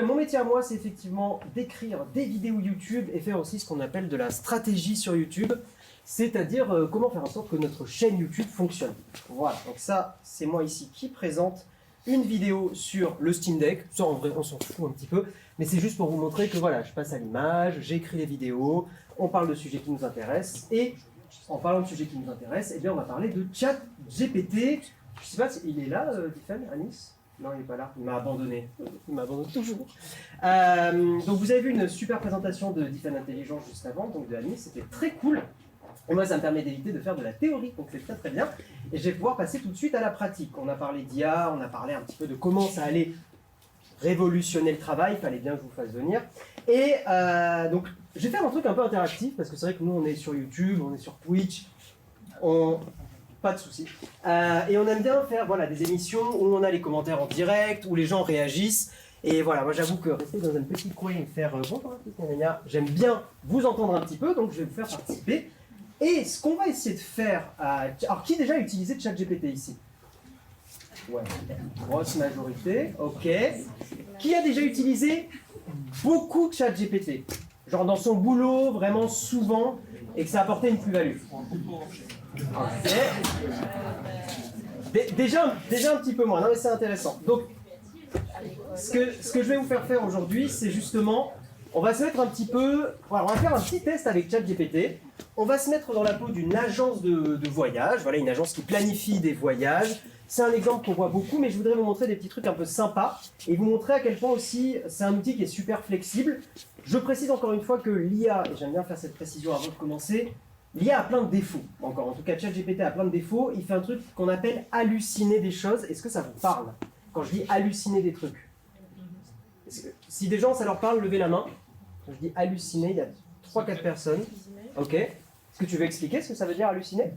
mon métier à moi, c'est effectivement d'écrire des vidéos YouTube et faire aussi ce qu'on appelle de la stratégie sur YouTube, c'est-à-dire comment faire en sorte que notre chaîne YouTube fonctionne. Voilà, donc ça, c'est moi ici qui présente une vidéo sur le Steam Deck. Ça, en vrai, on s'en fout un petit peu, mais c'est juste pour vous montrer que voilà, je passe à l'image, j'écris les vidéos, on parle de sujets qui nous intéressent, et en parlant de sujets qui nous intéressent, eh bien, on va parler de ChatGPT. Je sais pas s'il est là, Tiffany, à Nice? Non, il n'est pas là, il m'a abandonné. Il m'abandonne toujours. Donc vous avez vu une super présentation de Tiffany Intelligence juste avant, donc de Anis, c'était très cool. Et moi, ça me permet d'éviter de faire de la théorie, donc c'est très très bien. Et je vais pouvoir passer tout de suite à la pratique. On a parlé d'IA, on a parlé un petit peu de comment ça allait révolutionner le travail, il fallait bien que je vous fasse venir. Et donc, je vais faire un truc un peu interactif, parce que c'est vrai que nous, on est sur YouTube, on est sur Twitch, pas de soucis. Et on aime bien faire voilà, des émissions où on a les commentaires en direct, où les gens réagissent. Et voilà, moi j'avoue que rester dans un petit coin et faire bonjour, j'aime bien vous entendre un petit peu, donc je vais vous faire participer. Et ce qu'on va essayer de faire... alors, qui déjà a utilisé ChatGPT ici? Ouais, grosse majorité, ok. Qui a déjà utilisé beaucoup de ChatGPT? Genre dans son boulot, vraiment souvent, et que ça a apporté une plus-value. Okay. Déjà un petit peu moins, non mais c'est intéressant. Donc, ce que je vais vous faire aujourd'hui, c'est justement, on va se mettre un petit peu, voilà, on va faire un petit test avec ChatGPT. On va se mettre dans la peau d'une agence de voyage, voilà, une agence qui planifie des voyages. C'est un exemple qu'on voit beaucoup, mais je voudrais vous montrer des petits trucs un peu sympas et vous montrer à quel point aussi c'est un outil qui est super flexible. Je précise encore une fois que l'IA, et j'aime bien faire cette précision avant de commencer, l'IA a plein de défauts, encore. En tout cas, ChatGPT a plein de défauts. Il fait un truc qu'on appelle halluciner des choses. Est-ce que ça vous parle quand je dis halluciner des trucs? Si des gens, ça leur parle, levez la main. Quand je dis halluciner, il y a 3-4 personnes. Ok. Est-ce que tu veux expliquer ce que ça veut dire halluciner?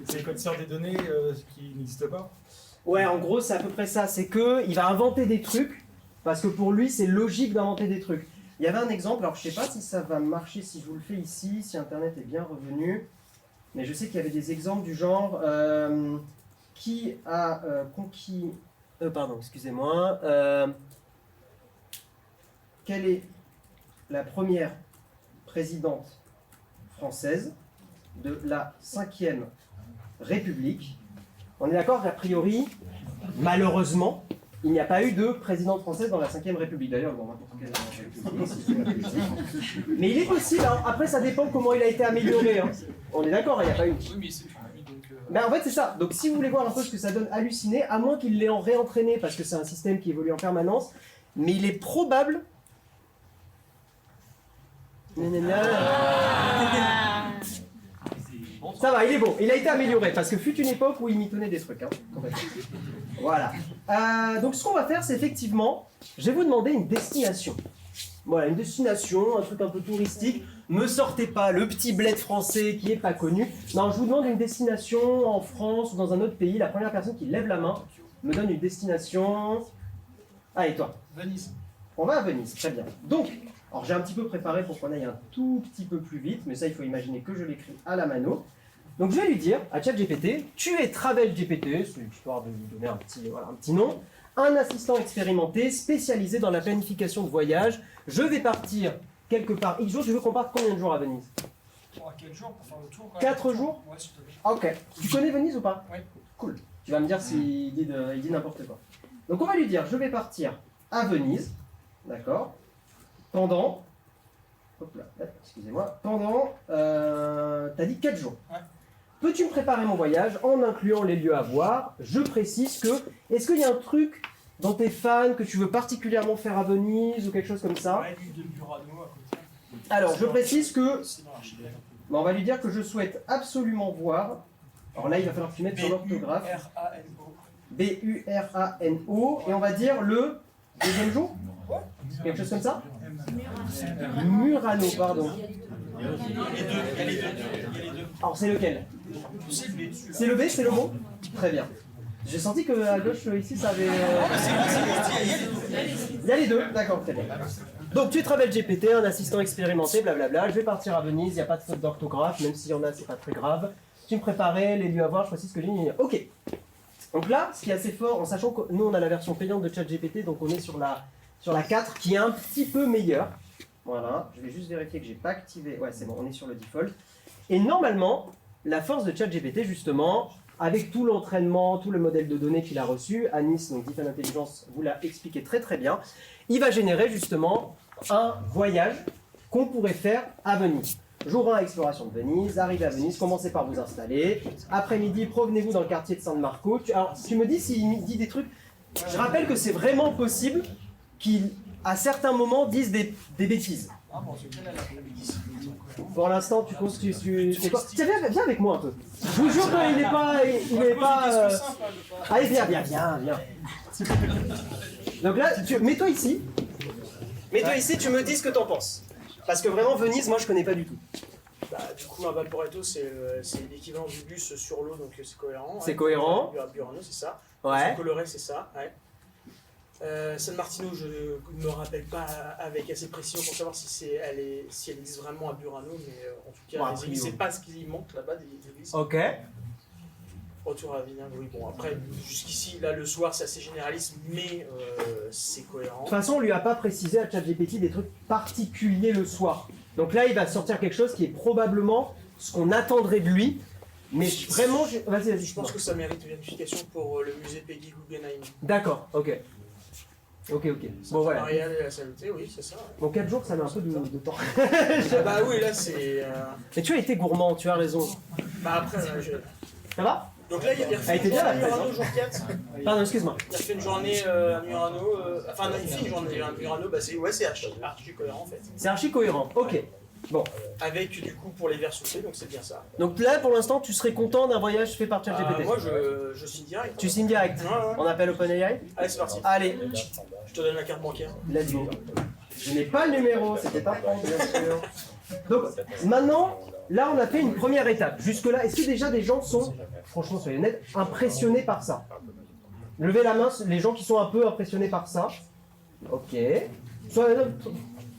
C'est le code sort des données qui n'existe pas? Ouais, en gros, c'est à peu près ça. C'est qu'il va inventer des trucs, parce que pour lui, c'est logique d'inventer des trucs. Il y avait un exemple, alors je ne sais pas si ça va marcher si je vous le fais ici, si Internet est bien revenu, mais je sais qu'il y avait des exemples du genre qui a conquis... pardon, excusez-moi. Quelle est la première présidente française de la 5e République? On est d'accord qu'a priori, malheureusement, il n'y a pas eu de présidente française dans la 5e République. D'ailleurs, bon, n'importe quelle République. Mais il est possible, hein. Après ça dépend comment il a été amélioré. Hein. On est d'accord, il n'y a pas eu. Oui, mais c'est donc. Mais en fait, c'est ça. Donc, si vous voulez voir un peu ce que ça donne halluciner, à moins qu'il l'ait réentraîné, parce que c'est un système qui évolue en permanence, mais il est probable. Ça va, il est bon. Il a été amélioré, parce que fut une époque où il mitonnait des trucs. Hein. Voilà. Donc, ce qu'on va faire, c'est effectivement, je vais vous demander une destination. Voilà, une destination, un truc un peu touristique. Me sortez pas le petit bled français qui est pas connu. Non, je vous demande une destination en France ou dans un autre pays. La première personne qui lève la main me donne une destination. Ah, et toi? Venise. On va à Venise, très bien. Donc, alors j'ai un petit peu préparé pour qu'on aille un tout petit peu plus vite, mais ça, il faut imaginer que je l'écris à la mano. Donc, je vais lui dire à ChatGPT, tu es TravelGPT, c'est l'histoire de lui donner un petit nom, un assistant expérimenté spécialisé dans la planification de voyage. Je vais partir quelque part X jours. Tu veux qu'on parte combien de jours à Venise? 4 jours pour faire le tour. 4 jours? Ouais, s'il te plaît. Ok. Tu connais Venise ou pas? Oui. Cool. Tu vas me dire s'il dit n'importe quoi. Donc on va lui dire, je vais partir à Venise, d'accord, pendant, hop là, excusez-moi, pendant, t'as dit 4 jours. Ouais. Peux-tu me préparer mon voyage en incluant les lieux à voir? Je précise que, est-ce qu'il y a un truc dont t'es fan, que tu veux particulièrement faire à Venise ou quelque chose comme ça? Ouais, l'île de Murano à côté. Alors, je précise que, Sinon, archipel. on va lui dire que je souhaite absolument voir, alors là il va falloir que tu mettes sur l'orthographe, B-U-R-A-N-O. B-U-R-A-N-O, et on va dire le deuxième jour? Ouais. Quelque chose comme ça? Murano, pardon. Il y a les deux. Alors c'est lequel? C'est le B. C'est le B, c'est le mot? Très bien. J'ai senti que à gauche ici ça avait... Il y a les deux, d'accord, très bien. Donc tu es TravelGPT, un assistant expérimenté, blablabla. Je vais partir à Venise, il n'y a pas de faute d'orthographe, même s'il y en a, c'est pas très grave. Tu me préparais les lieux à voir, je précise que j'ai mis. Ok. Donc là, ce qui est assez fort, en sachant que nous on a la version payante de ChatGPT, donc on est sur la 4 qui est un petit peu meilleure. Voilà, je vais juste vérifier que j'ai pas activé. Ouais, c'est bon, on est sur le default. Et normalement, la force de ChatGPT, justement, avec tout l'entraînement, tout le modèle de données qu'il a reçu, Anis, donc DeepL Intelligence, vous l'a expliqué très très bien, il va générer justement un voyage qu'on pourrait faire à Venise. Jour 1, exploration de Venise, arrivez à Venise, commencez par vous installer. Après-midi, promenez-vous dans le quartier de San Marco. Alors, tu me dis s'il me dit des trucs. Je rappelle que c'est vraiment possible qu'il, à certains moments, dise des bêtises. Pour l'instant, tu constitues. Tiens, viens avec moi un peu. Je vous jure qu'il n'est pas. Allez, viens. Donc là, mets-toi ici. Mets-toi ici, tu me dis ce que t'en penses. Parce que vraiment, Venise, moi, je connais pas du tout. Bah, du coup, un Valporetto, c'est l'équivalent du bus sur l'eau, donc c'est cohérent. C'est cohérent. Burano, c'est ça. Ouais. Coloré, c'est ça. Ouais. San Martino, je ne me rappelle pas avec assez précision pour savoir si elle existe vraiment à Burano, mais en tout cas, Bon, c'est pas ce qu'il manque là-bas des églises. Ok. Retour à Avignon, oui, bon, après, jusqu'ici, là, le soir, c'est assez généraliste, mais c'est cohérent. De toute façon, on lui a pas précisé à ChatGPT des trucs particuliers le soir. Donc là, il va sortir quelque chose qui est probablement ce qu'on attendrait de lui. Mais vraiment, vas-y. Je pense que ça mérite une vérification pour le musée Peggy Guggenheim. D'accord, ok. Bon, voilà. Marielle et la saluté, oui, c'est ça. Bon, 4 jours, ça met un peu de temps. Bah oui, là, c'est... Mais tu as été gourmand, tu as raison. Bah après, Ça va? Donc là, il refait était une bien, journée la à presse, Murano, jour 4. Pardon, excuse-moi. Il refait une journée à Murano. Enfin, non, il fait une journée à Murano, bah c'est archi cohérent en fait. C'est archi cohérent, ok. Bon. Avec du coup pour les vers soufflés, donc c'est bien ça. Donc là, pour l'instant, tu serais content d'un voyage fait par ChatGPT? Moi, je signe direct. Tu signes direct. Ouais. On appelle OpenAI? Allez, c'est parti. Allez, Je te donne la carte bancaire. let's go. Je n'ai pas le numéro, c'était pas prendre, bien sûr. Donc maintenant, là on a fait une première étape. Jusque-là, est-ce que déjà des gens sont, franchement soyez honnêtes, impressionnés par ça? Levez la main, les gens qui sont un peu impressionnés par ça. Ok.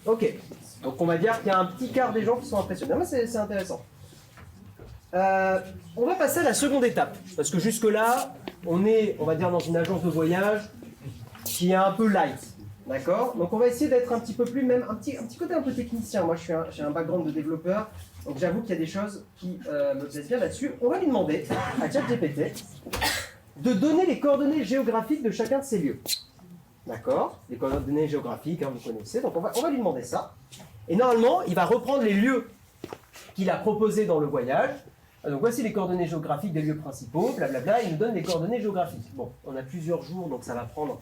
Ok. Donc on va dire qu'il y a un petit quart des gens qui sont impressionnés. Mais c'est intéressant. On va passer à la seconde étape. Parce que jusque-là, on est, on va dire, dans une agence de voyage qui est un peu light. D'accord? Donc on va essayer d'être un petit peu plus, même un petit côté un peu technicien. Moi j'ai un background de développeur, donc j'avoue qu'il y a des choses qui me plaisent bien là-dessus. On va lui demander à ChatGPT de donner les coordonnées géographiques de chacun de ces lieux. D'accord? Les coordonnées géographiques, hein, vous connaissez, donc on va lui demander ça. Et normalement, il va reprendre les lieux qu'il a proposés dans le voyage. Donc voici les coordonnées géographiques des lieux principaux, blablabla, il nous donne les coordonnées géographiques. Bon, on a plusieurs jours, donc ça va prendre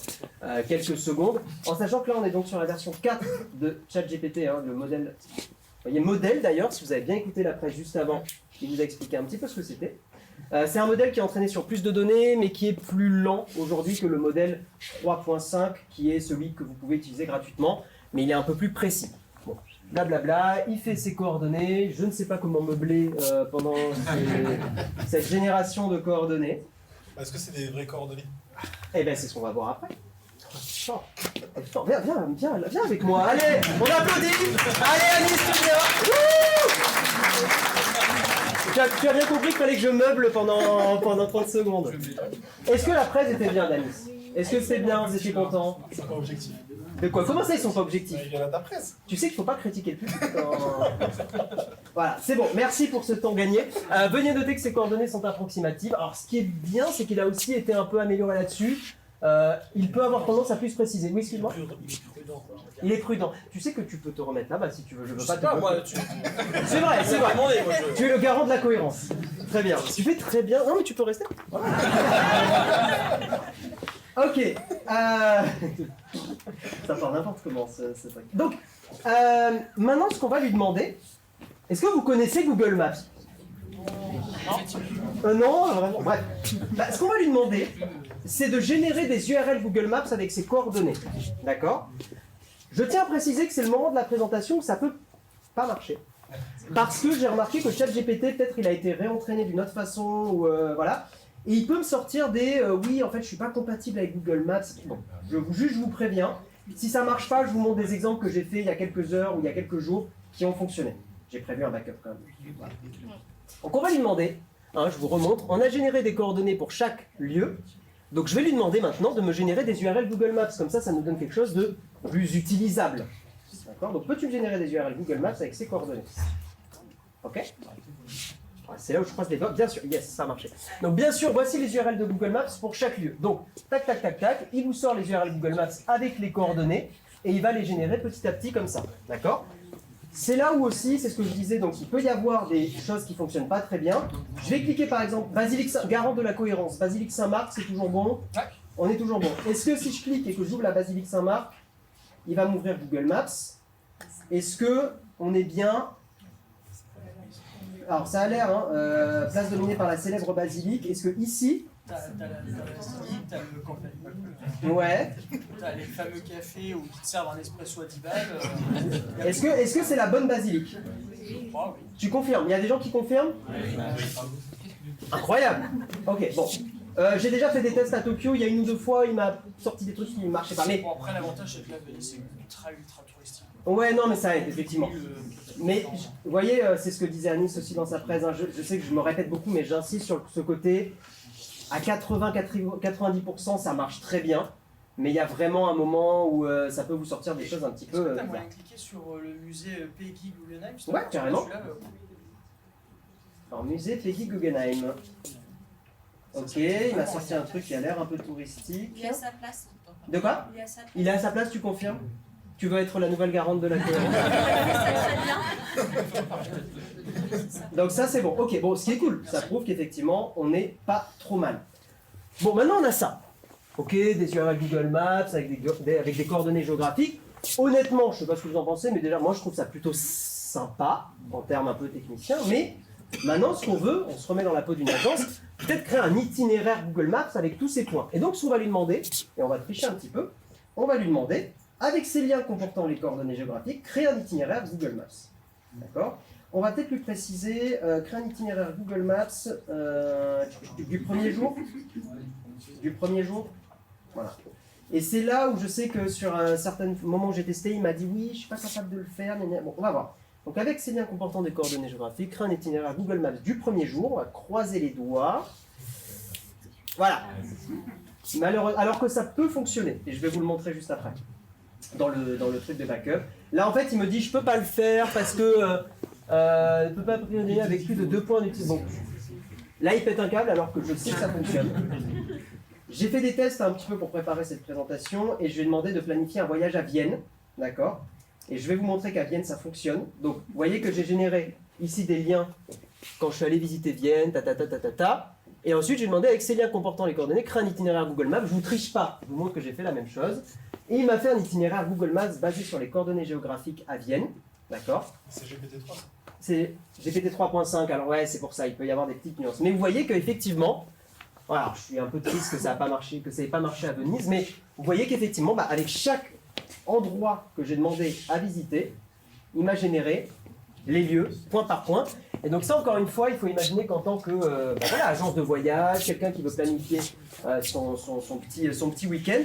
quelques secondes. En sachant que là, on est donc sur la version 4 de ChatGPT, hein, le modèle. Vous voyez, modèle d'ailleurs, si vous avez bien écouté la presse juste avant, il vous a expliqué un petit peu ce que c'était. C'est un modèle qui est entraîné sur plus de données, mais qui est plus lent aujourd'hui que le modèle 3.5, qui est celui que vous pouvez utiliser gratuitement, mais il est un peu plus précis. Bon. Blablabla, il fait ses coordonnées, je ne sais pas comment meubler pendant cette génération de coordonnées. Est-ce que c'est des vraies coordonnées? Eh bien c'est ce qu'on va voir après. Attends, viens avec moi, allez, on applaudit. Allez Anis, tu viens. Tu as bien compris qu'il fallait que je meuble pendant 30 secondes. Est-ce que la presse était bien d'Anis? Est-ce que c'est bien, vous étiez content? Ils sont pas objectifs. De quoi? Comment ça ils sont pas objectifs? Il y en a ta presse. Tu sais qu'il ne faut pas critiquer le public. Voilà, c'est bon, merci pour ce temps gagné. Veuillez noter que ces coordonnées sont approximatives. Alors ce qui est bien, c'est qu'il a aussi été un peu amélioré là-dessus. Il peut avoir tendance à plus préciser. Oui, excuse-moi. Il est prudent. Tu sais que tu peux te remettre là-bas si tu veux. Je veux pas te... C'est vrai, c'est vrai. Tu es le garant de la cohérence. Très bien. Tu fais très bien. Non, mais tu peux rester. Voilà. Ok. Ça part n'importe comment, ce truc. Donc, maintenant, ce qu'on va lui demander, est-ce que vous connaissez Google Maps? Non, vraiment. Bref. Ce qu'on va lui demander, c'est de générer des URL Google Maps avec ses coordonnées. D'accord? Je tiens à préciser que c'est le moment de la présentation où ça peut pas marcher. Parce que j'ai remarqué que ChatGPT, peut-être il a été réentraîné d'une autre façon, ou voilà. Et il peut me sortir des oui, en fait, je suis pas compatible avec Google Maps. Bon, je vous préviens. Si ça marche pas, je vous montre des exemples que j'ai fait il y a quelques heures ou il y a quelques jours qui ont fonctionné. J'ai prévu un backup quand même. Voilà. Donc on va lui demander, hein, je vous remontre, on a généré des coordonnées pour chaque lieu. Donc je vais lui demander maintenant de me générer des URL Google Maps, comme ça nous donne quelque chose de plus utilisable. D'accord? Donc peux-tu me générer des URL Google Maps avec ces coordonnées? Ok? C'est là où je croise les doigts, bien sûr, yes, ça a marché. Donc bien sûr, voici les URL de Google Maps pour chaque lieu. Donc, tac, tac, tac, tac, il vous sort les URL Google Maps avec les coordonnées, et il va les générer petit à petit comme ça, d'accord? C'est là où aussi, c'est ce que je disais, donc il peut y avoir des choses qui ne fonctionnent pas très bien. Je vais cliquer par exemple, Basilique garant de la cohérence, Basilique Saint-Marc, c'est toujours bon? On est toujours bon. Est-ce que si je clique et que j'ouvre la Basilique Saint-Marc, il va m'ouvrir Google Maps? Est-ce que on est bien? Alors ça a l'air, hein, place dominée par la célèbre basilique. Est-ce que ici... T'as la basilique, t'as le campagne. Ouais. T'as les fameux cafés où qui te servent un espresso à 10 balles. Est-ce que c'est la bonne basilique? Oh, oui. Tu confirmes? Il y a des gens qui confirment? Incroyable. Ok, bon. J'ai déjà fait des tests à Tokyo, il y a une ou deux fois, il m'a sorti des trucs qui ne marchaient pas. Mais... Bon, après, l'avantage, c'est que la Venise, c'est ultra touristique. Ouais, non, mais ça aide, effectivement. Mais, vous voyez, c'est ce que disait Anis aussi dans sa presse. Hein. Je sais que je me répète beaucoup, mais j'insiste sur ce côté. À 80-90%, ça marche très bien. Mais il y a vraiment un moment où ça peut vous sortir des choses un petit peu... Est-ce que t'as moyen de cliquer sur le musée Peggy Guggenheim? Ouais, carrément. Alors, musée Peggy Guggenheim. Ok, il m'a sorti un truc qui a l'air un peu touristique. Il est à sa place. De quoi? Il est à sa place. Il est à sa place, tu confirmes? Tu veux être la nouvelle garante de la cohérence? Donc ça c'est bon. Ok, bon, ce qui est cool, ça prouve qu'effectivement on n'est pas trop mal. Bon, maintenant on a ça. Ok, des URL Google Maps avec des coordonnées géographiques. Honnêtement, je sais pas ce que vous en pensez, mais déjà moi je trouve ça plutôt sympa en termes un peu techniciens. Mais maintenant, ce qu'on veut, on se remet dans la peau d'une agence, peut-être créer un itinéraire Google Maps avec tous ces points. Et donc ce qu'on va lui demander, et on va tricher un petit peu, on va lui demander, avec ces liens comportant les coordonnées géographiques, créer un itinéraire Google Maps. D'accord? On va peut-être lui préciser, créer un itinéraire Google Maps du premier jour. Du premier jour. Voilà. Et c'est là où je sais que sur un certain moment où j'ai testé, il m'a dit oui, je ne suis pas capable de le faire. Bon, on va voir. Donc avec ces liens comportant des coordonnées géographiques, créer un itinéraire Google Maps du premier jour. On va croiser les doigts. Voilà. Malheureux, alors que ça peut fonctionner. Et je vais vous le montrer juste après. Dans le truc de backup. Là, en fait, il me dit je peux pas le faire parce que ne peut pas prioriser avec plus de 2 points d'utilisation. Bon. Là, il pète un câble alors que je sais que ça fonctionne. J'ai fait des tests un petit peu pour préparer cette présentation et je lui ai demandé de planifier un voyage à Vienne. D'accord? Et je vais vous montrer qu'à Vienne, ça fonctionne. Donc, vous voyez que j'ai généré ici des liens quand je suis allé visiter Vienne, Et ensuite, j'ai demandé avec ces liens comportant les coordonnées, créer un itinéraire Google Maps. Je ne vous triche pas, je vous montre que j'ai fait la même chose. Et il m'a fait un itinéraire Google Maps basé sur les coordonnées géographiques à Vienne. D'accord? C'est GPT-3. C'est GPT 3.5, alors ouais, c'est pour ça, il peut y avoir des petites nuances. Mais vous voyez qu'effectivement, voilà, je suis un peu triste que ça n'a pas marché, que ça n'ait pas marché à Venise, mais vous voyez qu'effectivement, avec chaque endroit que j'ai demandé à visiter, il m'a généré les lieux, point par point. Et donc ça, encore une fois, il faut imaginer qu'en tant que voilà, agence de voyage, quelqu'un qui veut planifier son petit week-end,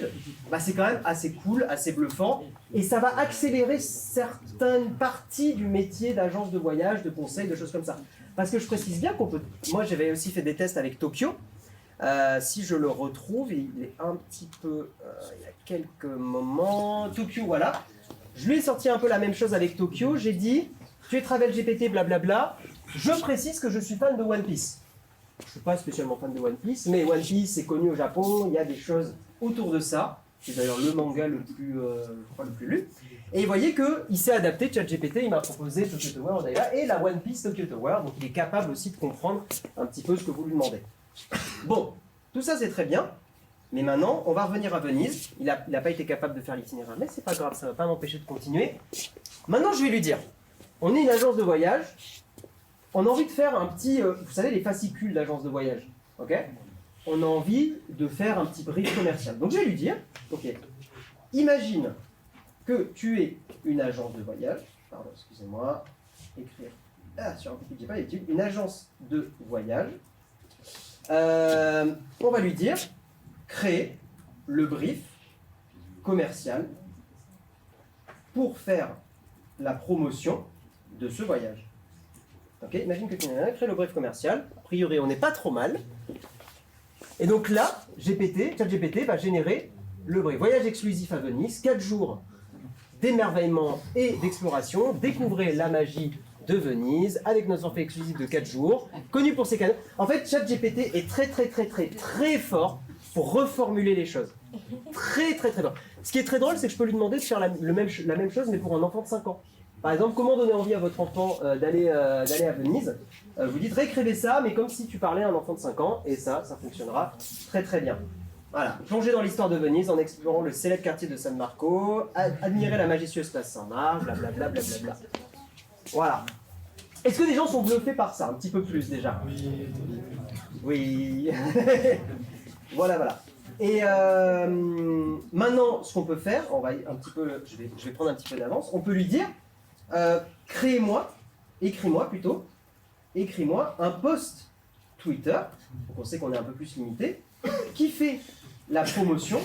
c'est quand même assez cool, assez bluffant. Et ça va accélérer certaines parties du métier d'agence de voyage, de conseil, de choses comme ça. Parce que je précise bien qu'on peut... Moi, j'avais aussi fait des tests avec Tokyo. Si je le retrouve, il est un petit peu... il y a quelques moments... Tokyo, voilà. Je lui ai sorti un peu la même chose avec Tokyo. J'ai dit, tu es Travel GPT, blablabla. Je précise que je suis fan de One Piece. Je ne suis pas spécialement fan de One Piece, mais One Piece est connu au Japon, il y a des choses autour de ça. C'est d'ailleurs le manga le plus, je crois, le plus lu. Et vous voyez qu'il s'est adapté, ChatGPT, il m'a proposé Tokyo Tower d'ailleurs, et la One Piece Tokyo Tower, donc il est capable aussi de comprendre un petit peu ce que vous lui demandez. Bon, tout ça c'est très bien, mais maintenant on va revenir à Venise. Il n'a pas été capable de faire l'itinéraire, mais c'est pas grave, ça ne va pas m'empêcher de continuer. Maintenant je vais lui dire, on est une agence de voyage, on a envie de faire un petit, vous savez les fascicules d'agence de voyage, ok? On a envie de faire un petit brief commercial. Donc je vais lui dire, ok, imagine que tu es une agence de voyage, pardon, excusez-moi, écrire, sur un petit j'ai pas l'étude, une agence de voyage. On va lui dire, créer le brief commercial pour faire la promotion de ce voyage. Ok, imagine que tu as créé le brief commercial. A priori, on n'est pas trop mal. Et donc là, ChatGPT va générer le brief. Voyage exclusif à Venise, 4 jours d'émerveillement et d'exploration. Découvrez la magie de Venise avec notre forfait exclusif de 4 jours, connu pour ses canaux. En fait, ChatGPT est très fort pour reformuler les choses. Très fort. Ce qui est très drôle, c'est que je peux lui demander de faire la même chose, mais pour un enfant de 5 ans. Par exemple, comment donner envie à votre enfant d'aller à Venise? Vous dites réécrivez ça, mais comme si tu parlais à un enfant de 5 ans, et ça fonctionnera très bien. Voilà, plongez dans l'histoire de Venise en explorant le célèbre quartier de San Marco, admirez la majestueuse place Saint-Marc, blablabla. Voilà. Est-ce que des gens sont bluffés par ça? Un petit peu plus déjà. Oui. Voilà. Et maintenant, ce qu'on peut faire, on va un petit peu, je vais prendre un petit peu d'avance, on peut lui dire, écris-moi un post Twitter, donc on sait qu'on est un peu plus limité, qui fait la promotion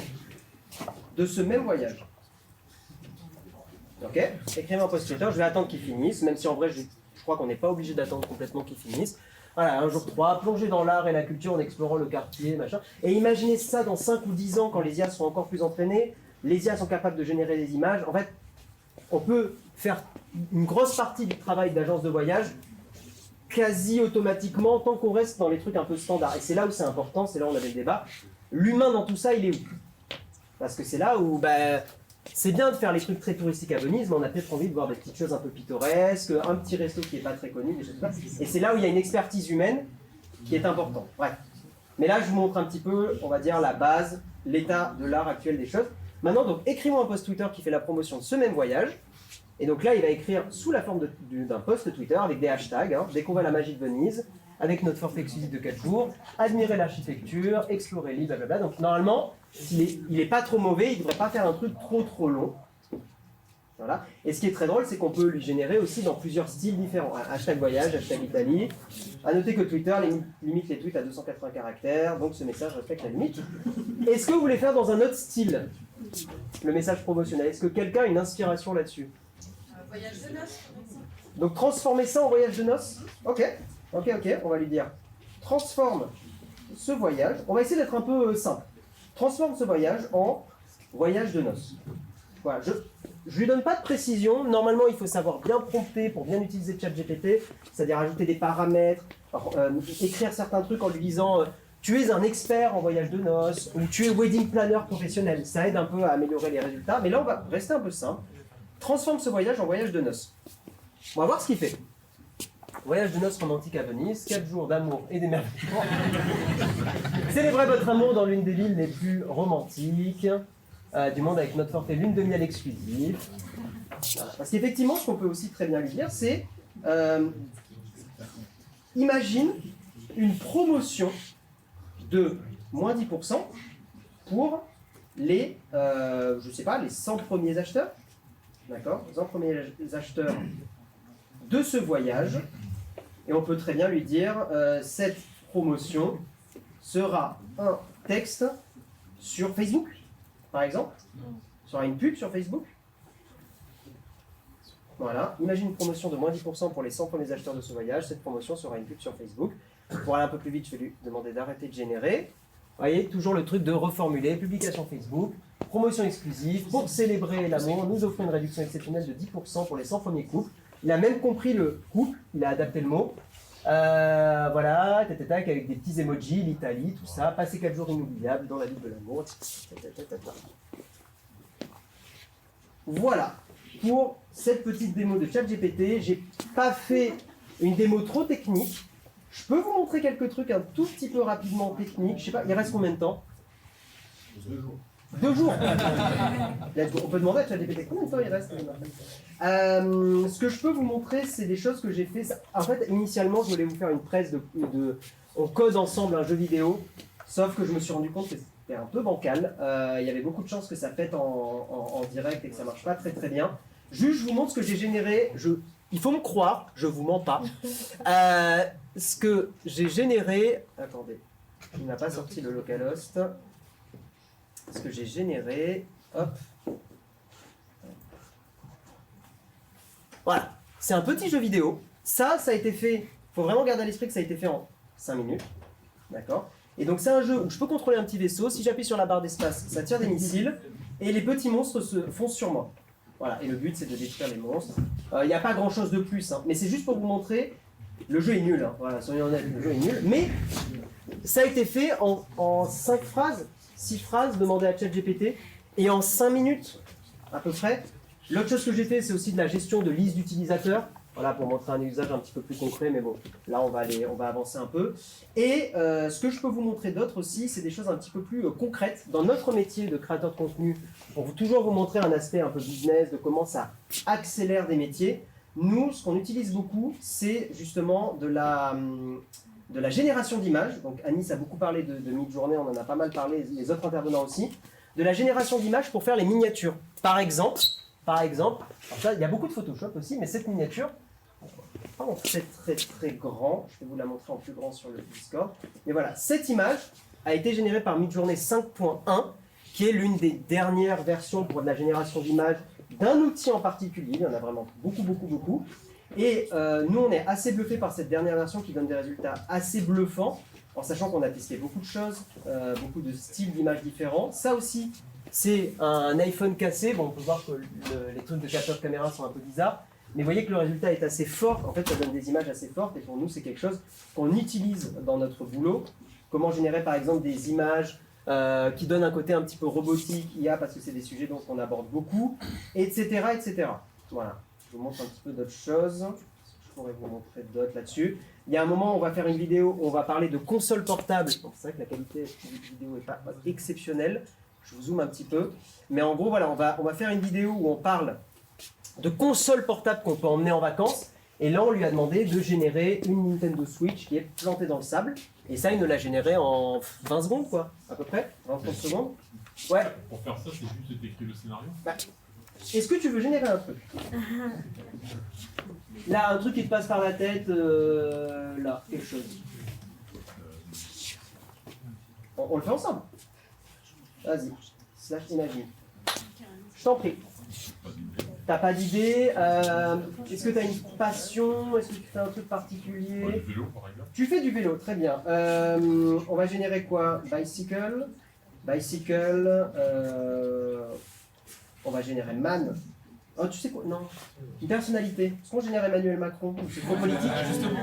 de ce même voyage. Ok? Écris-moi un post Twitter, je vais attendre qu'il finisse, même si en vrai, je crois qu'on n'est pas obligé d'attendre complètement qu'il finisse. Voilà, un jour 3, plonger dans l'art et la culture en explorant le quartier, machin. Et imaginez ça dans 5 ou 10 ans, quand les IA seront encore plus entraînées, les IA sont capables de générer des images. En fait, on peut faire une grosse partie du travail d'agence de voyage quasi automatiquement, tant qu'on reste dans les trucs un peu standards. Et c'est là où c'est important, c'est là où on avait le débat. L'humain dans tout ça, il est où? Parce que c'est là où... c'est bien de faire les trucs très touristiques à Venise, mais on a peut-être envie de voir des petites choses un peu pittoresques, un petit resto qui n'est pas très connu, des choses comme ça. Et c'est là où il y a une expertise humaine qui est importante. Ouais. Mais là, je vous montre un petit peu, on va dire, la base, l'état de l'art actuel des choses. Maintenant, donc, écrivons un post Twitter qui fait la promotion de ce même voyage. Et donc là, il va écrire sous la forme d'un post Twitter avec des hashtags, découvrir la magie de Venise, avec notre forfait exclusif de 4 jours, admirer l'architecture, explorer l'île, blablabla. Donc normalement, il n'est pas trop mauvais, il ne devrait pas faire un truc trop long. Voilà. Et ce qui est très drôle, c'est qu'on peut lui générer aussi dans plusieurs styles différents. Hashtag voyage, hashtag Italie. A noter que Twitter limite les tweets à 280 caractères, donc ce message respecte la limite. Est-ce que vous voulez faire dans un autre style le message promotionnel? Est-ce que quelqu'un a une inspiration là-dessus? Voyage de noces, par exemple. Donc transformer ça en voyage de noces. Ok, on va lui dire. Transforme ce voyage. On va essayer d'être un peu simple. Transforme ce voyage en voyage de noces. Voilà, je lui donne pas de précision. Normalement, il faut savoir bien prompter pour bien utiliser ChatGPT, c'est-à-dire ajouter des paramètres, écrire certains trucs en lui disant tu es un expert en voyage de noces ou tu es wedding planner professionnel. Ça aide un peu à améliorer les résultats. Mais là, on va rester un peu simple. Transforme ce voyage en voyage de noces. On va voir ce qu'il fait. Voyage de noces romantique à Venise, 4 jours d'amour et d'émerveillement. Célébrez votre amour dans l'une des villes les plus romantiques du monde avec notre forfait lune de miel exclusive. Voilà. Parce qu'effectivement, ce qu'on peut aussi très bien lui dire, c'est imagine une promotion de moins 10% pour les, je sais pas, les 100 premiers acheteurs. D'accord, les 100 premiers acheteurs de ce voyage. Et on peut très bien lui dire cette promotion sera un texte sur Facebook, par exemple. Sera une pub sur Facebook. Voilà, imagine une promotion de moins 10% pour les 100 premiers acheteurs de ce voyage. Cette promotion sera une pub sur Facebook. Pour aller un peu plus vite, je vais lui demander d'arrêter de générer. Vous voyez, toujours le truc de reformuler, publication Facebook, promotion exclusive, pour célébrer l'amour, nous offrons une réduction exceptionnelle de 10% pour les 100 premiers couples. Il a même compris le couple, il a adapté le mot. Voilà, avec des petits emojis, l'Italie, tout ça, passer 4 jours inoubliables dans la ville de l'amour. Voilà, pour cette petite démo de ChatGPT, j'ai pas fait une démo trop technique. Je peux vous montrer quelques trucs un tout petit peu rapidement techniques. Je sais pas, il reste combien de temps? 2 jours. 2 jours. On peut demander à ChatGPT combien de temps il reste. Ce que je peux vous montrer, c'est des choses que j'ai fait. En fait, initialement, je voulais vous faire une presse on code ensemble un jeu vidéo, sauf que je me suis rendu compte que c'était un peu bancal. Il y avait beaucoup de chances que ça pète en direct et que ça marche pas très bien. Juste, je vous montre ce que j'ai généré. Il faut me croire, je vous mens pas. Ce que j'ai généré... Attendez, il n'a pas sorti le localhost. Ce que j'ai généré... Hop. Voilà, c'est un petit jeu vidéo. Ça a été fait... Il faut vraiment garder à l'esprit que ça a été fait en 5 minutes. D'accord. Et donc c'est un jeu où je peux contrôler un petit vaisseau, si j'appuie sur la barre d'espace, ça tire des missiles, et les petits monstres se foncent sur moi. Voilà, et le but c'est de détruire les monstres. Il n'y a pas grand chose de plus, hein, mais c'est juste pour vous montrer, le jeu est nul, hein, voilà, soyons honnêtes, le jeu est nul, mais ça a été fait en 5 phrases, 6 phrases, demandées à ChatGPT, et en 5 minutes à peu près. L'autre chose que j'ai fait, c'est aussi de la gestion de liste d'utilisateurs. Voilà, pour montrer un usage un petit peu plus concret, mais bon, là on va avancer un peu. Et ce que je peux vous montrer d'autre aussi, c'est des choses un petit peu plus concrètes. Dans notre métier de créateur de contenu, pour toujours vous montrer un aspect un peu business, de comment ça accélère des métiers, nous, ce qu'on utilise beaucoup, c'est justement de la génération d'images. Donc Anis a beaucoup parlé de Midjourney, on en a pas mal parlé, les autres intervenants aussi. De la génération d'images pour faire les miniatures. Par exemple, alors ça, il y a beaucoup de Photoshop aussi, mais cette miniature, pas en très grand, je vais vous la montrer en plus grand sur le Discord, mais voilà, cette image a été générée par Midjourney 5.1, qui est l'une des dernières versions pour de la génération d'images d'un outil en particulier, il y en a vraiment beaucoup, et nous on est assez bluffés par cette dernière version qui donne des résultats assez bluffants, en sachant qu'on a testé beaucoup de choses, beaucoup de styles d'images différents. Ça aussi, c'est un iPhone cassé. Bon, on peut voir que les trucs de capteur de caméra sont un peu bizarres, mais vous voyez que le résultat est assez fort. En fait, ça donne des images assez fortes, et pour nous, c'est quelque chose qu'on utilise dans notre boulot. Comment générer, par exemple, des images qui donnent un côté un petit peu robotique, IA, parce que c'est des sujets dont on aborde beaucoup, etc., etc. Voilà, je vous montre un petit peu d'autres choses. Je pourrais vous montrer d'autres là-dessus. Il y a un moment, on va faire une vidéo où on va parler de consoles portables. Bon, c'est vrai que la qualité de vidéo n'est pas exceptionnelle. Je vous zoome un petit peu. Mais en gros, voilà, on va faire une vidéo où on parle de consoles portables qu'on peut emmener en vacances. Et là, on lui a demandé de générer une Nintendo Switch qui est plantée dans le sable. Et ça, il nous l'a généré en 20 secondes, quoi, à peu près. 20-30 secondes. Ouais. Pour faire ça, c'est juste d'écrire le scénario. Est-ce que tu veux générer un truc? Là, un truc qui te passe par la tête, là, quelque chose. On le fait ensemble. Vas-y, slash imagine. Je t'en prie. T'as pas d'idée? Est-ce que tu as une passion? Est-ce que tu fais un truc particulier? Du vélo, par exemple. Tu fais du vélo, très bien. On va générer quoi? Bicycle. On va générer man. Oh, tu sais quoi? Non. Une personnalité. Est-ce qu'on génère Emmanuel Macron? C'est trop politique, justement.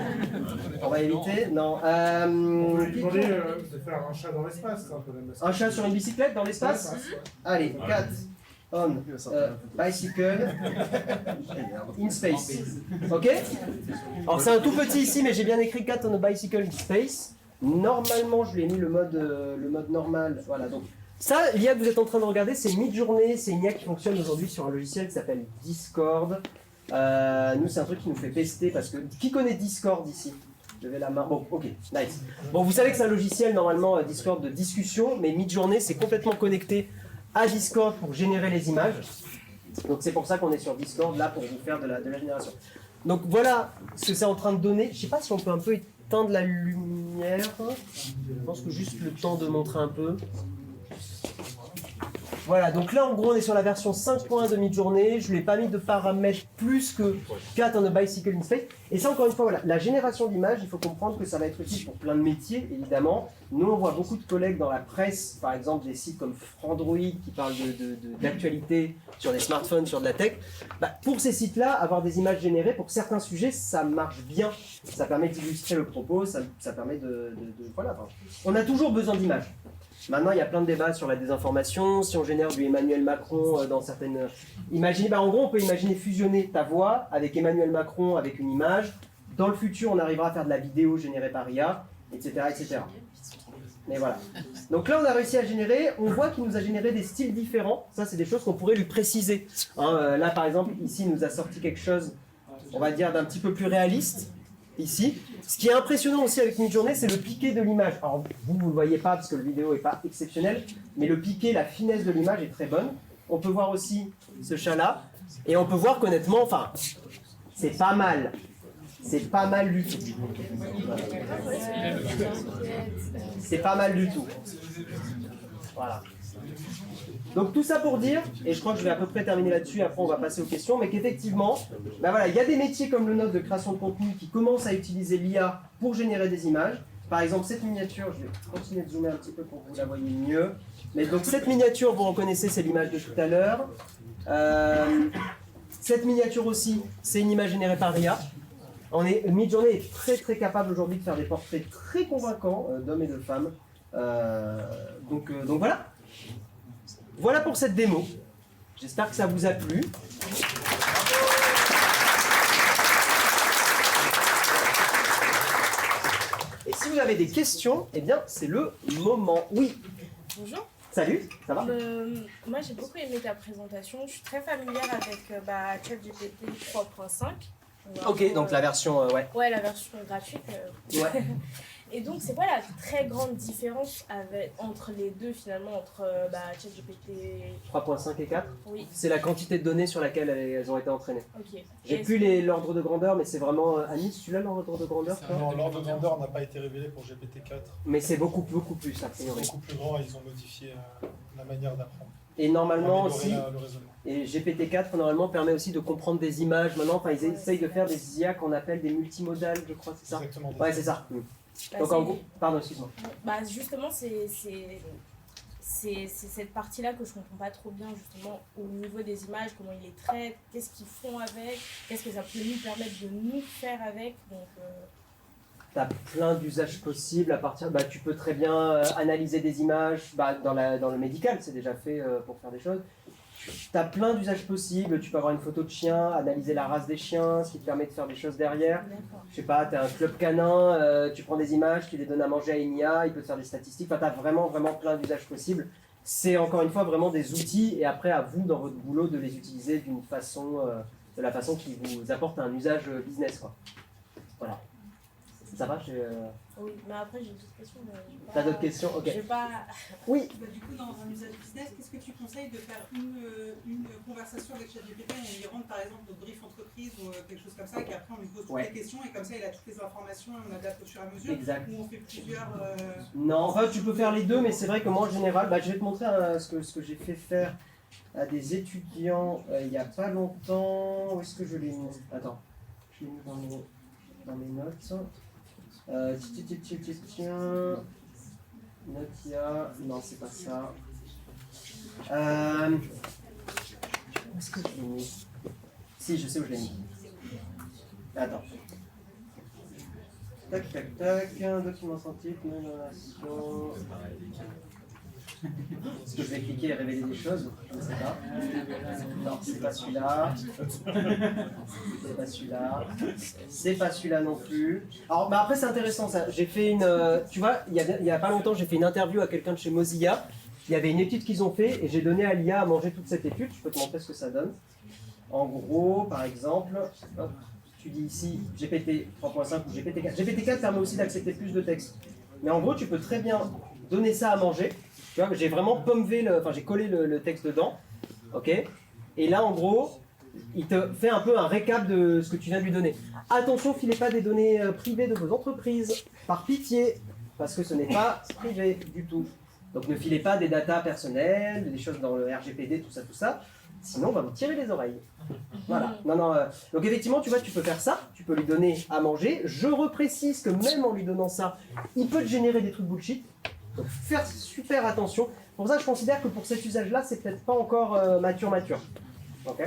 On va éviter. Non. On va lui demander de faire un chat dans l'espace. Un chat sur une bicyclette dans l'espace? Allez, 4. On bicycle in space. Ok? Alors c'est un tout petit ici, mais j'ai bien écrit 4 on a bicycle in space. Normalement, je lui ai mis le mode normal. Voilà, donc ça, l'IA que vous êtes en train de regarder, c'est Midjourney. C'est une IA qui fonctionne aujourd'hui sur un logiciel qui s'appelle Discord. Nous, c'est un truc qui nous fait pester parce que... Qui connaît Discord ici? Levez la main. Bon, ok, nice. Bon, vous savez que c'est un logiciel, normalement, Discord de discussion, mais Midjourney, c'est complètement connecté à Discord pour générer les images. Donc c'est pour ça qu'on est sur Discord, là, pour vous faire de la génération. Donc voilà ce que c'est en train de donner. Je sais pas si on peut un peu éteindre la lumière. Je pense que juste le temps de montrer un peu. Voilà, donc là en gros on est sur la version 5.1 de Midjourney, je ne lui ai pas mis de paramètres plus que 4 on a bicycle in space. Et ça encore une fois, voilà, la génération d'images, il faut comprendre que ça va être utile pour plein de métiers évidemment. Nous on voit beaucoup de collègues dans la presse, par exemple des sites comme Frandroid qui parlent d'actualité sur des smartphones, sur de la tech. Pour ces sites-là, avoir des images générées pour certains sujets, ça marche bien. Ça permet d'illustrer le propos, ça permet voilà, on a toujours besoin d'images. Maintenant, il y a plein de débats sur la désinformation. Si on génère du Emmanuel Macron dans certaines... Imaginez, en gros, on peut imaginer fusionner ta voix avec Emmanuel Macron avec une image. Dans le futur, on arrivera à faire de la vidéo générée par IA, etc., etc. Mais voilà. Donc là, on a réussi à générer. On voit qu'il nous a généré des styles différents. Ça, c'est des choses qu'on pourrait lui préciser. Là, par exemple, ici, il nous a sorti quelque chose, on va dire, d'un petit peu plus réaliste. Ici. Ce qui est impressionnant aussi avec Midjourney, c'est le piqué de l'image. Alors vous ne le voyez pas parce que la vidéo n'est pas exceptionnelle, mais le piqué, la finesse de l'image est très bonne. On peut voir aussi ce chat-là, et on peut voir qu'honnêtement, enfin, c'est pas mal. C'est pas mal du tout. C'est pas mal du tout. Voilà. Donc tout ça pour dire, et je crois que je vais à peu près terminer là-dessus, après on va passer aux questions, mais qu'effectivement, voilà, il y a des métiers comme le nôtre de création de contenu qui commencent à utiliser l'IA pour générer des images. par exemple, cette miniature, je vais continuer de zoomer un petit peu pour que vous la voyez mieux. Mais donc cette miniature, vous reconnaissez, c'est l'image de tout à l'heure. Cette miniature aussi, c'est une image générée par RIA. Midjourney est très très capable aujourd'hui de faire des portraits très convaincants d'hommes et de femmes. Donc voilà. Voilà pour cette démo. J'espère que ça vous a plu. Et si vous avez des questions, eh bien c'est le moment. Oui. Bonjour. Salut, ça va? Moi j'ai beaucoup aimé ta présentation. Je suis très familière avec ChatGPT 3.5. Ok, donc la version, ouais. Ouais, la version gratuite. Ouais. Et donc c'est quoi la très grande différence entre les deux finalement, entre ChatGPT 3.5 et 4. Oui, C'est la quantité de données sur laquelle elles ont été entraînées. ok. J'ai Et plus l'ordre de grandeur, mais c'est vraiment... Anis, tu l'as l'ordre de grandeur, toi? Non, l'ordre de grandeur n'a pas été révélé pour GPT-4. Mais c'est beaucoup plus, a C'est priori. beaucoup plus grand et ils ont modifié la manière d'apprendre. Et normalement Améliorer aussi, le raisonnement. et GPT-4 normalement permet aussi de comprendre des images. Maintenant, enfin, ils essayent de faire des IA qu'on appelle des multimodales, je crois, c'est ça? Exactement. Ouais, c'est ça. Bah, Donc en gros, pardon, excuse-moi. justement c'est cette partie-là que je comprends pas trop bien justement au niveau des images, comment ils les traitent, qu'est-ce qu'ils font avec, qu'est-ce que ça peut nous permettre de nous faire avec. Donc, Tu as plein d'usages possibles à partir. Tu peux très bien analyser des images dans le médical, c'est déjà fait pour faire des choses. Tu as plein d'usages possibles. Tu peux avoir une photo de chien, analyser la race des chiens, ce qui te permet de faire des choses derrière. d'accord. Je sais pas, tu as un club canin, tu prends des images, tu les donnes à manger à une IA, il peut te faire des statistiques. Enfin, tu as vraiment plein d'usages possibles. C'est encore une fois vraiment des outils et après à vous dans votre boulot de les utiliser d'une façon, de la façon qui vous apporte un usage business, quoi. Voilà. Ça va? Oui, mais après j'ai d'autres questions. T'as d'autres questions? Ok. Je vais pas... Oui. Du coup, dans un usage business, qu'est-ce que tu conseilles de faire une conversation avec ChatGPT et on lui rentre par exemple notre brief entreprise ou quelque chose comme ça, et qu'après on lui pose toutes les questions et comme ça il a toutes les informations et on adapte au fur et à mesure? Exact. Ou on fait plusieurs. Non, enfin tu peux faire les deux, mais c'est vrai que moi en général, je vais te montrer ce que j'ai fait faire à des étudiants il n'y a pas longtemps. Où est-ce que je l'ai mis? Attends, je l'ai mis dans mes notes. Notia, non c'est pas ça. Où est-ce que je l'ai mis? Si, je sais où je l'ai mis. Attends. Tac, tac, tac, document scientifique, narration. Est-ce que je vais cliquer et révéler des choses? Je ne sais pas. Non, c'est pas celui-là. C'est pas celui-là. C'est pas celui-là non plus. Alors, après, c'est intéressant ça. J'ai fait une. Tu vois, il y a pas longtemps, j'ai fait une interview à quelqu'un de chez Mozilla. Il y avait une étude qu'ils ont fait et j'ai donné à l'IA à manger toute cette étude. Je peux te montrer ce que ça donne. En gros, par exemple, hop, tu dis ici GPT 3.5 ou GPT-4. GPT-4 permet aussi d'accepter plus de texte. Mais en gros, tu peux très bien donner ça à manger. Tu vois, j'ai vraiment j'ai collé le texte dedans, ok. Et là, en gros, il te fait un peu un récap de ce que tu viens de lui donner. Attention, filez pas des données privées de vos entreprises, par pitié, parce que ce n'est pas privé du tout. Donc ne filez pas des datas personnelles, des choses dans le RGPD, tout ça. Sinon, on va vous tirer les oreilles. Voilà. Non. Donc effectivement, tu vois, tu peux faire ça. Tu peux lui donner à manger. Je reprécise que même en lui donnant ça, il peut te générer des trucs bullshit. Donc faire super attention. Pour ça, je considère que pour cet usage-là, c'est peut-être pas encore mature. Ok.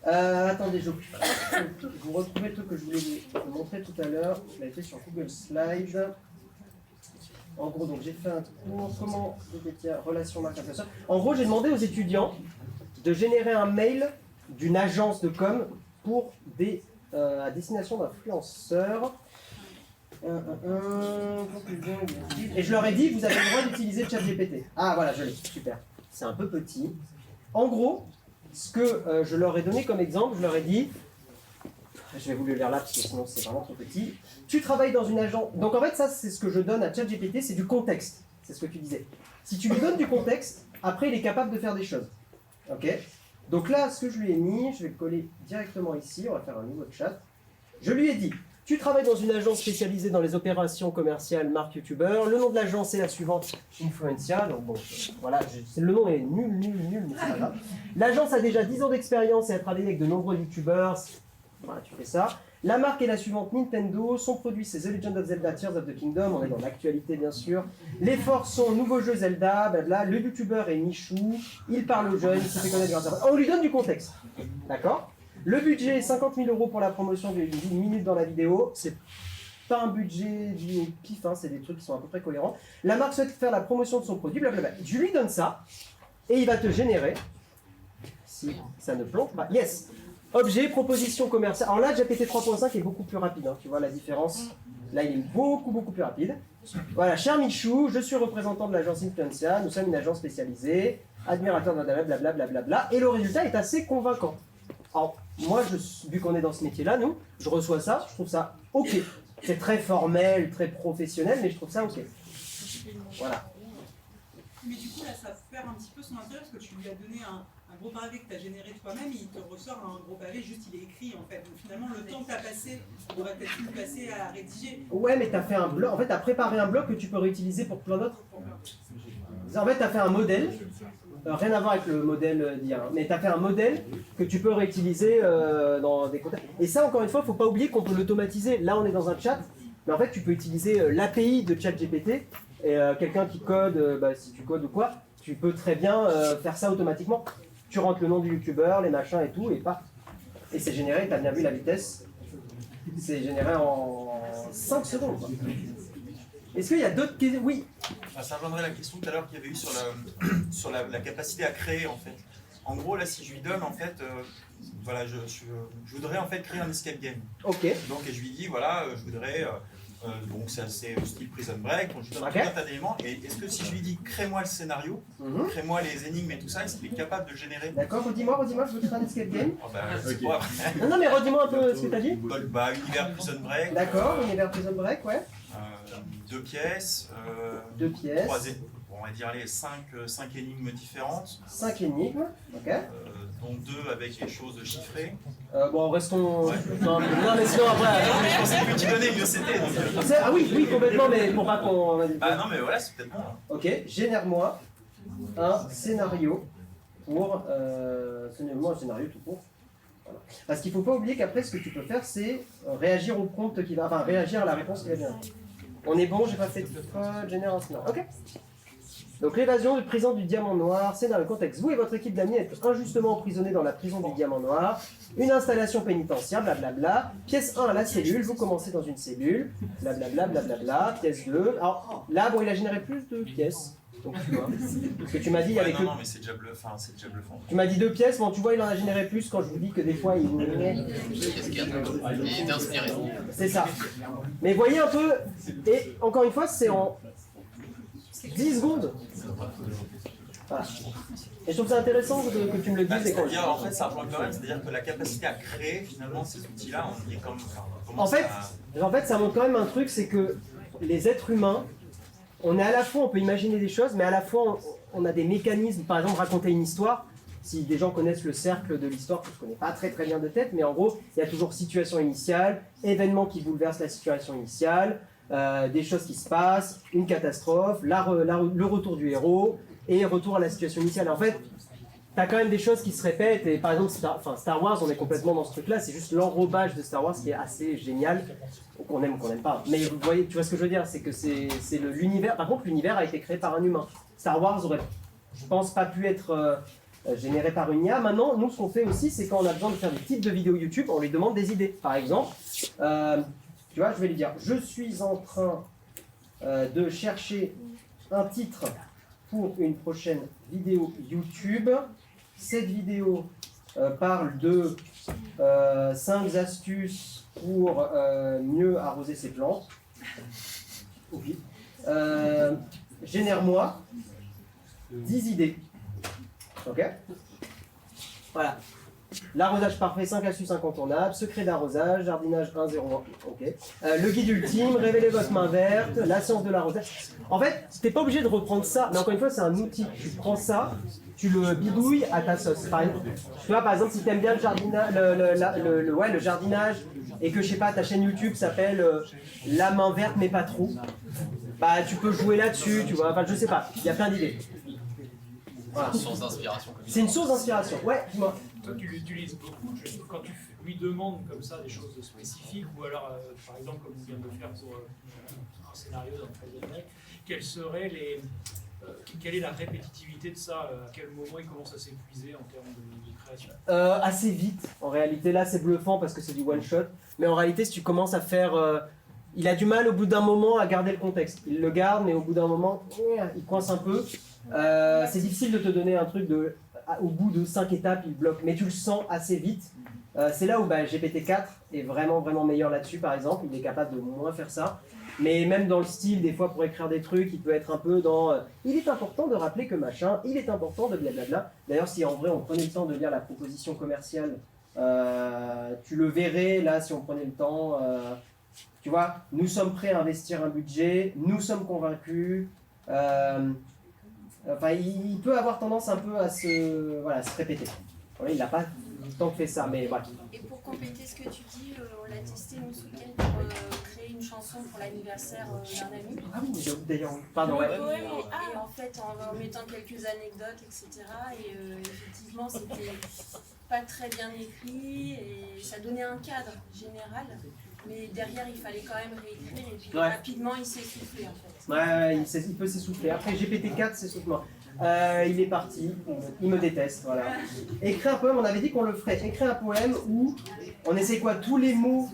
Attendez, je vous retrouvez le truc que je voulais vous montrer tout à l'heure. Je l'avais fait sur Google Slides. En gros, donc j'ai fait un cours, comment relation marque influenceur. En gros, j'ai demandé aux étudiants de générer un mail d'une agence de com pour à destination d'influenceurs. Et je leur ai dit, vous avez le droit d'utiliser ChatGPT. Ah voilà, je l'ai, super. C'est un peu petit. En gros, ce que je leur ai donné comme exemple, je leur ai dit, je vais vous le lire là parce que sinon c'est vraiment trop petit. Tu travailles dans une agence. Donc en fait, ça c'est ce que je donne à ChatGPT, c'est du contexte. C'est ce que tu disais. Si tu lui donnes du contexte, après il est capable de faire des choses. Ok? Donc là, ce que je lui ai mis, je vais le coller directement ici. On va faire un nouveau chat. Je lui ai dit, tu travailles dans une agence spécialisée dans les opérations commerciales marque youtubeur. Le nom de l'agence est la suivante, Influencia. Donc bon, voilà, le nom est nul, mais c'est pas grave. L'agence a déjà 10 ans d'expérience et a travaillé avec de nombreux youtubeurs. Voilà, tu fais ça. La marque est la suivante, Nintendo. Son produit, c'est The Legend of Zelda Tears of the Kingdom. On est dans l'actualité, bien sûr. Les forces sont nouveau jeu Zelda, blabla. Le youtubeur est Michou. Il parle aux jeunes, il se fait connaître grâce à... On lui donne du contexte. D'accord? Le budget est 50 000 € pour la promotion d'une minute dans la vidéo. C'est pas un budget du pif, hein, c'est des trucs qui sont à peu près cohérents. La marque souhaite faire la promotion de son produit, blablabla. Je lui donne ça, et il va te générer, si ça ne plante pas, yes, objet, proposition commerciale. Alors là, GPT 3.5 est beaucoup plus rapide, hein, tu vois la différence. Là, il est beaucoup plus rapide. Voilà, cher Michou, je suis représentant de l'agence Influencia, nous sommes une agence spécialisée, admirateur de blablabla, et le résultat est assez convaincant. Alors, moi, vu qu'on est dans ce métier-là, nous, je reçois ça, je trouve ça ok. C'est très formel, très professionnel, mais je trouve ça ok. Voilà. Mais du coup, là, ça perd un petit peu son intérêt parce que tu lui as donné un gros pavé que tu as généré toi-même, il te ressort un gros pavé, juste il est écrit en fait. Donc finalement, le temps que tu as passé, on aurait peut-être pu le passer à rédiger. Ouais, mais tu as fait un bloc, en fait, tu as préparé un bloc que tu peux réutiliser pour plein d'autres. En fait, tu as fait un modèle, rien à voir avec le modèle d'IA, mais tu as fait un modèle que tu peux réutiliser dans des contextes. Et ça, encore une fois, il ne faut pas oublier qu'on peut l'automatiser. Là, on est dans un chat, mais en fait, tu peux utiliser l'API de ChatGPT. Et quelqu'un qui code, si tu codes ou quoi, tu peux très bien faire ça automatiquement. Tu rentres le nom du youtubeur, les machins et tout, et pas. Et c'est généré, tu as bien vu la vitesse. C'est généré en 5 secondes. Quoi. Est-ce qu'il y a d'autres questions? Oui. Ça rejoindrait la question tout à l'heure qu'il y avait eu sur la capacité à créer en fait. En gros, là, si je lui donne en fait, voilà, je voudrais en fait créer un escape game. Ok. Donc, et je lui dis, voilà, je voudrais. Donc c'est assez style Prison Break, donc je lui donne Okay. tout un tas d'éléments, et est-ce que si je lui dis crée-moi le scénario, crée-moi les énigmes et tout ça, est-ce qu'il est capable de le générer? D'accord, redis-moi, je veux faire un escape game. Oh, bah, c'est pas après. Non, mais redis-moi un peu ce que t'as dit. Bah, univers Prison Break. D'accord, univers Prison Break, ouais. 2 pièces. 2 pièces. On va dire les 5 énigmes différentes. 5 énigmes, ok. Dont 2 avec les choses chiffrées. Bon, restons. Ouais. Non, mais sinon après. Je pensais que plus tu donnais, mieux c'était. Ah oui, complètement, mais pour pas qu'on. Ah non, mais voilà, c'est peut-être bon. Hein. Ok, génère-moi un scénario pour. Un scénario tout court. Voilà. Parce qu'il ne faut pas oublier qu'après, ce que tu peux faire, c'est réagir au prompt qui va. Enfin, réagir à la réponse qui va bien. On est bon, j'ai pas fait de faute, génère un scénario. Ok. Donc l'évasion du prison du diamant noir, c'est dans le contexte. Vous et votre équipe d'amis êtes injustement emprisonnés dans la prison du diamant noir. Une installation pénitentiaire, blablabla. Pièce 1, la cellule, vous commencez dans une cellule. Blablabla. Pièce 2. Alors là, bon, il a généré plus de pièces. Donc tu vois. Parce que tu m'as dit, il y avait que. Non, mais c'est déjà bluffant. Tu m'as dit 2 pièces, bon, tu vois, il en a généré plus quand je vous dis que des fois il. Il est inspiré. C'est ça. Mais voyez un peu, et encore une fois, c'est en 10 secondes. Voilà. Et je trouve ça intéressant que tu me le dises. C'est-à-dire, en fait, ça rejoint quand même, c'est-à-dire que la capacité à créer, finalement, ces outils-là, on y est comme. En fait, ça montre quand même un truc, c'est que les êtres humains, on est à la fois, on peut imaginer des choses, mais à la fois, on a des mécanismes. Par exemple, raconter une histoire. Si des gens connaissent le cercle de l'histoire, que je ne connais pas très bien de tête, mais en gros, il y a toujours situation initiale, événement qui bouleverse la situation initiale, des choses qui se passent, une catastrophe, le retour du héros, et retour à la situation initiale. En fait, tu as quand même des choses qui se répètent, et par exemple, Star Wars, on est complètement dans ce truc-là, c'est juste l'enrobage de Star Wars qui est assez génial, qu'on aime ou qu'on n'aime pas. Mais vous voyez, tu vois ce que je veux dire, c'est que c'est l'univers, par contre, l'univers a été créé par un humain. Star Wars aurait, je pense, pas pu être généré par une IA. Maintenant, nous, ce qu'on fait aussi, c'est quand on a besoin de faire des titres de vidéos YouTube, on lui demande des idées. Par exemple, tu vois, je vais lui dire, je suis en train de chercher un titre pour une prochaine vidéo YouTube. Cette vidéo parle de 5 astuces pour mieux arroser ses plantes. Oui. Génère-moi 10 idées. Ok. Voilà. L'arrosage parfait, 5 astuces incontournables, secret d'arrosage, jardinage 1.01, ok. Le guide ultime, révélez votre main verte, la science de l'arrosage. En fait, t'es pas obligé de reprendre ça, mais encore une fois, c'est un outil. Tu prends ça, tu le bidouilles à ta sauce. Par exemple, si t'aimes bien le jardinage, le jardinage, et que je sais pas, ta chaîne YouTube s'appelle La main verte mais pas trop, bah tu peux jouer là-dessus, tu vois. Enfin, je sais pas, il y a plein d'idées. Voilà. Une source d'inspiration. C'est une source d'inspiration, ouais, dis-moi. toi, tu l'utilises beaucoup. Quand tu lui demandes comme ça des choses spécifiques, ou alors, par exemple, comme vous vient de le faire pour un scénario dans 13e mec, quelle est la répétitivité de ça? À quel moment il commence à s'épuiser en termes de création? Assez vite. En réalité, là, c'est bluffant parce que c'est du one shot. Mais en réalité, si tu commences à faire, il a du mal au bout d'un moment à garder le contexte. Il le garde, mais au bout d'un moment, il coince un peu. C'est difficile de te donner un truc au bout de 5 étapes, il bloque. Mais tu le sens assez vite. C'est là où GPT-4 est vraiment meilleur là-dessus, par exemple. Il est capable de moins faire ça. Mais même dans le style, des fois, pour écrire des trucs, il peut être un peu dans il est important de rappeler que machin, il est important de blablabla. D'ailleurs, si en vrai on prenait le temps de lire la proposition commerciale, tu le verrais là si on prenait le temps. Tu vois, nous sommes prêts à investir un budget, nous sommes convaincus. Enfin, il peut avoir tendance un peu à se répéter. Voilà, il n'a pas tant fait ça, mais voilà. Et pour compléter ce que tu dis, on l'a testé nous ce week-end pour créer une chanson pour l'anniversaire d'un ami. Ah oui, d'ailleurs, pardon, ouais. Et en fait, en mettant quelques anecdotes, etc. Et effectivement, c'était pas très bien écrit et ça donnait un cadre général. Mais derrière, il fallait quand même réécrire et puis rapidement, il s'est essoufflé en fait. Ouais, il peut s'essouffler. Après GPT-4, c'est essoufflement. Il est parti, il me déteste, voilà. Écrire un poème, on avait dit qu'on le ferait. Écrire un poème où on essaie quoi? Tous les mots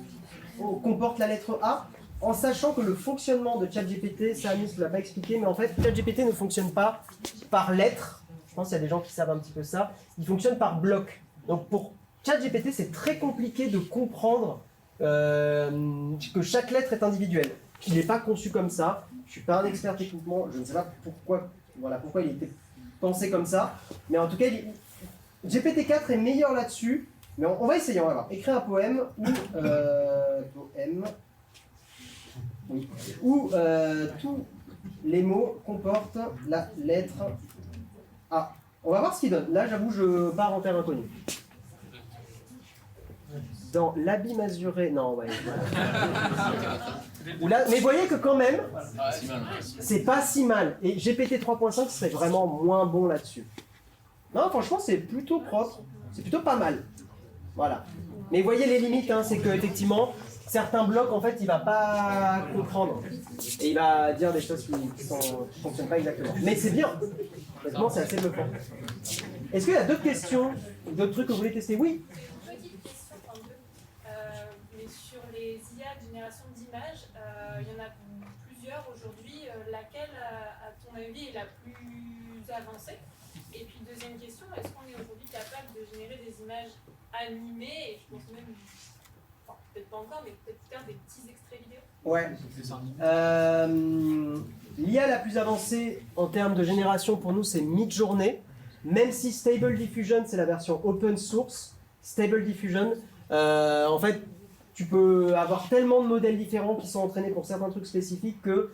comportent la lettre A, en sachant que le fonctionnement de ChatGPT, ça Anis ne l'a pas expliqué, mais en fait, ChatGPT ne fonctionne pas par lettres. Je pense qu'il y a des gens qui savent un petit peu ça. Il fonctionne par bloc. Donc pour ChatGPT, c'est très compliqué de comprendre que chaque lettre est individuelle. Il n'est pas conçu comme ça. Je ne suis pas un expert techniquement, je ne sais pas pourquoi il était pensé comme ça. Mais en tout cas, GPT-4 est meilleur là-dessus. Mais on va essayer, on va voir. Écrire un poème où tous les mots comportent la lettre A. On va voir ce qu'il donne. Là, j'avoue, je pars en terre inconnue. Dans l'habit azuré, non, ouais. Là, mais voyez que quand même, c'est pas si mal. Et GPT 3.5 serait vraiment moins bon là-dessus. Non, franchement, c'est plutôt propre. C'est plutôt pas mal. Voilà. Mais voyez les limites, hein, c'est que effectivement, certains blocs, en fait, il va pas comprendre. Et il va dire des choses qui ne fonctionnent pas exactement. Mais c'est bien. Honnêtement, c'est assez bluffant. Est-ce qu'il y a d'autres questions, d'autres trucs que vous voulez tester? Oui. Mais sur les IA de génération d'images, il y en a plusieurs aujourd'hui. Laquelle, à ton avis, est la plus avancée? Et puis, deuxième question, est-ce qu'on est aujourd'hui capable de générer des images animées? Et je pense même, enfin, peut-être pas encore, mais peut-être faire des petits extraits vidéo? Ouais. L'IA la plus avancée en termes de génération pour nous, c'est Midjourney. Même si Stable Diffusion, c'est la version open source, Stable Diffusion, en fait, tu peux avoir tellement de modèles différents qui sont entraînés pour certains trucs spécifiques que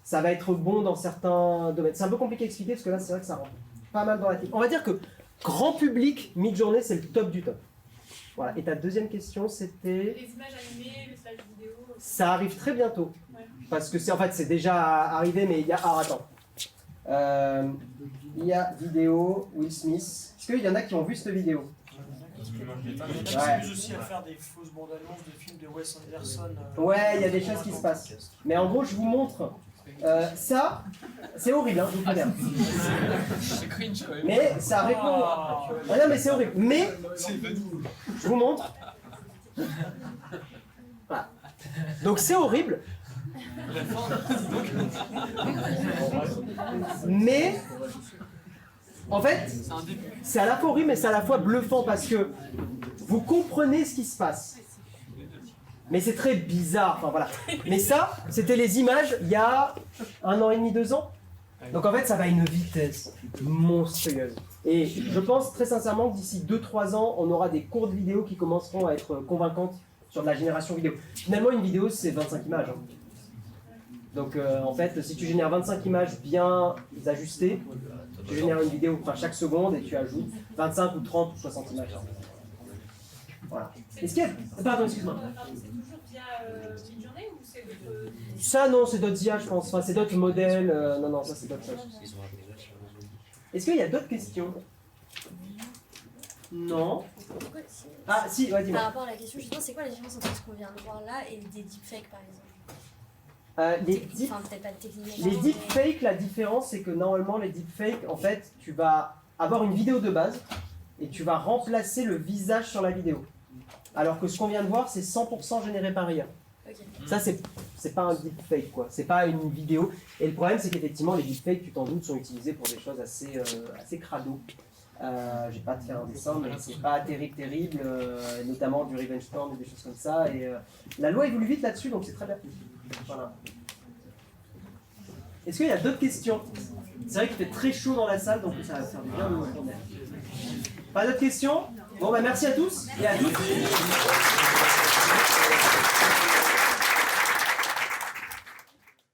ça va être bon dans certains domaines. C'est un peu compliqué à expliquer parce que là, c'est vrai que ça rentre pas mal dans la technique. On va dire que grand public, Midjourney, c'est le top du top. Voilà. Et ta deuxième question, c'était... Les images animées, les slash vidéo. Ça arrive très bientôt. Ouais. Parce que c'est déjà arrivé, mais il y a... Ah, attends. Il y a vidéo, Will Smith. Est-ce qu'il y en a qui ont vu cette vidéo? Il y en a qui s'amusent aussi à faire des fausses bandes annonces de films de Wes Anderson. Ouais, il y a des choses qui se passent. Mais en gros, je vous montre. Ça, c'est horrible, hein, je vous préviens. C'est cringe quand même. Mais ça répond. Ah non, mais c'est horrible. Mais, je vous montre. Voilà. Donc c'est horrible. Mais, en fait, c'est à la fois horrible, mais c'est à la fois bluffant parce que vous comprenez ce qui se passe. Mais c'est très bizarre, enfin voilà. Mais ça, c'était les images il y a 1 an et demi, 2 ans. Donc en fait, ça va à une vitesse monstrueuse. Et je pense très sincèrement que d'ici 2-3 ans, on aura des courtes vidéos qui commenceront à être convaincantes sur de la génération vidéo. Finalement, une vidéo, c'est 25 images. Hein. Donc en fait, si tu génères 25 images bien ajustées, tu génères une vidéo chaque seconde et tu ajoutes 25 ou 30 ou 60 images. Voilà. Est-ce qu'il y a... Pardon, excuse-moi. C'est toujours via Midjourney ou c'est d'autres... Ça, non, c'est d'autres IA, je pense. Enfin, c'est d'autres modèles. Non, ça, c'est d'autres choses. Est-ce qu'il y a d'autres questions? Non. Pourquoi- Ah, si, ouais, dis-moi. Par rapport à la question, justement, c'est quoi la différence entre ce qu'on vient de voir là et des deepfakes par exemple? Enfin, peut-être pas techniquement. Les deepfakes, la différence c'est que normalement les deepfakes, en fait, tu vas avoir une vidéo de base et tu vas remplacer le visage sur la vidéo. Alors que ce qu'on vient de voir, c'est 100% généré par IA. Okay. Ça, c'est pas un deepfake, quoi. C'est pas une vidéo. Et le problème, c'est qu'effectivement, les deepfakes, tu t'en doutes, sont utilisés pour des choses assez crado. Je vais pas te faire un dessin, mais c'est pas terrible, notamment du revenge porn et des choses comme ça. Et la loi évolue vite là-dessus, donc c'est très bien. Voilà. Est-ce qu'il y a d'autres questions? C'est vrai qu'il fait très chaud dans la salle, donc ça va faire du bien de nous répondre. Pas d'autres questions? Bon, bah merci à tous et à toutes.